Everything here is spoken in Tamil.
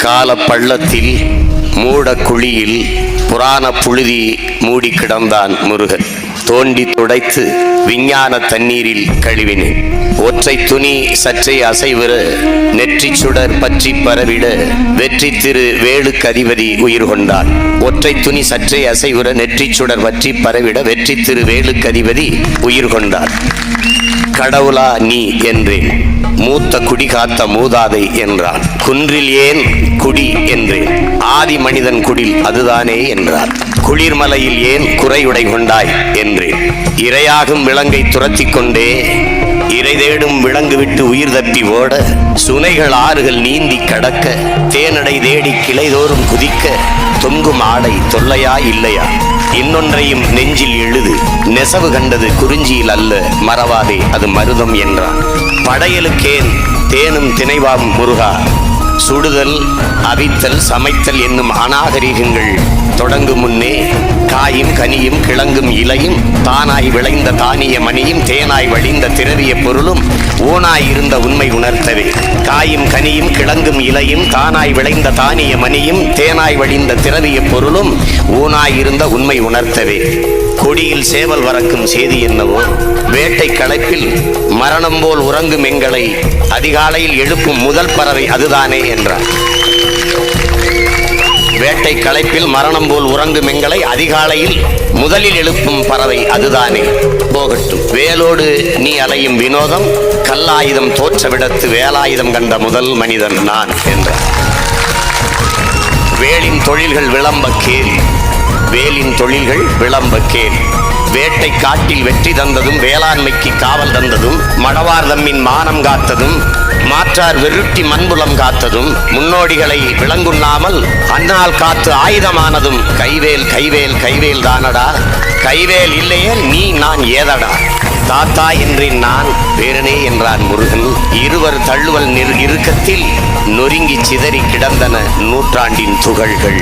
கால பள்ளத்தில் மூட குழியில் புராண புழுதி மூடி கிடந்தான் முருகன். தோண்டி துடைத்து விஞ்ஞான தண்ணீரில் கழுவினேன். ஒற்றை துணி சற்றே அசைவுற நெற்றி சுடர் பற்றி பரவிட வெற்றி திரு வேலுக்கு அதிபதி உயிர் கொண்டான். ஒற்றை துணி சற்றே அசைவுற நெற்றி சுடர் பற்றி பரவிட வெற்றி திரு வேலுக்கு அதிபதி உயிர் கொண்டான். கடவுளா நீ என்றேன். மூத்த குடி காத்த மூதாதை என்றான். குன்றில் ஏன் குடி என்றேன். ஆதி மனிதன் குடில் அதுதானே என்றார். குளிர்மலையில் ஏன் குறையுடை கொண்டாய் என்றேன். இரையாகும் விலங்கை துரத்தி கொண்டே இறை தேடும் விலங்கு விட்டு உயிர் தப்பி ஓட சுனைகள் ஆறுகள் நீந்தி கடக்க தேனடை தேடி கிளைதோறும் குதிக்க தொங்கும் ஆடை தொல்லையா இல்லையா? இன்னொன்றையும் நெஞ்சில் எழுது. நெசவு கண்டது குறிஞ்சியில் அல்ல, மறவாதே அது மருதம் என்றான். படையலுக்கேன் தேனும் திணைவாம் முருகா. சுடுதல் அவித்தல் சமைத்தல் என்னும் அநாகரிகங்கள் தொடங்கும் முன்னே காயும் கனியும் கிழங்கும் இலையும் தானாய் விளைந்த தானிய மணியும் தேனாய் வழிந்த திரவிய பொருளும் ஊனாய் இருந்த உண்மை உணர்த்தவே. காயும் கனியும் கிழங்கும் இலையும் தானாய் விளைந்த தானிய மணியும் தேனாய் வழிந்த திரவிய பொருளும் ஊனாய் இருந்த உண்மை உணர்த்தவே. கொடியில் சேவல் வரக்கும் செய்தி என்னவோ. வேட்டை களைப்பில் மரணம் போல் உறங்கும் எங்களை அதிகாலையில் எழுப்பும் முதல் பறவை அதுதானே என்றார். வேட்டை களைப்பில் மரணம் போல் உறங்கும் எங்களை அதிகாலையில் முதலில் எழுப்பும் பறவை அதுதானே. போகட்டும், வேலோடு நீ அலையும் வினோதம், கல்லாயுதம் தோற்ற விடத்து வேலாயுதம் கண்ட முதல் மனிதன் நான் என்றார். வேலின் தொழில்கள் விளம்ப கேள். வேலின் தொழில்கள் விளம்ப கேள். வேட்டை காட்டில் வெற்றி தந்ததும் வேளாண்மைக்கு காவல் தந்ததும் மடவார் தம்மின் மானம் காத்ததும் மாற்றார் வெருட்டி மண்புலம் காத்ததும் முன்னோடிகளை விளங்குண்ணாமல் அன்னால் காத்து ஆயுதமானதும் கைவேல் கைவேல் கைவேல் தானடா. கைவேல் இல்லையே நீ நான் ஏதடா. தாத்தா என்றேன் நான், பேரனே என்றான் முருகன். இருவர் தள்ளுவல் இறுக்கத்தில் நொறுங்கி சிதறி கிடந்தன நூற்றாண்டின் துகள்கள்.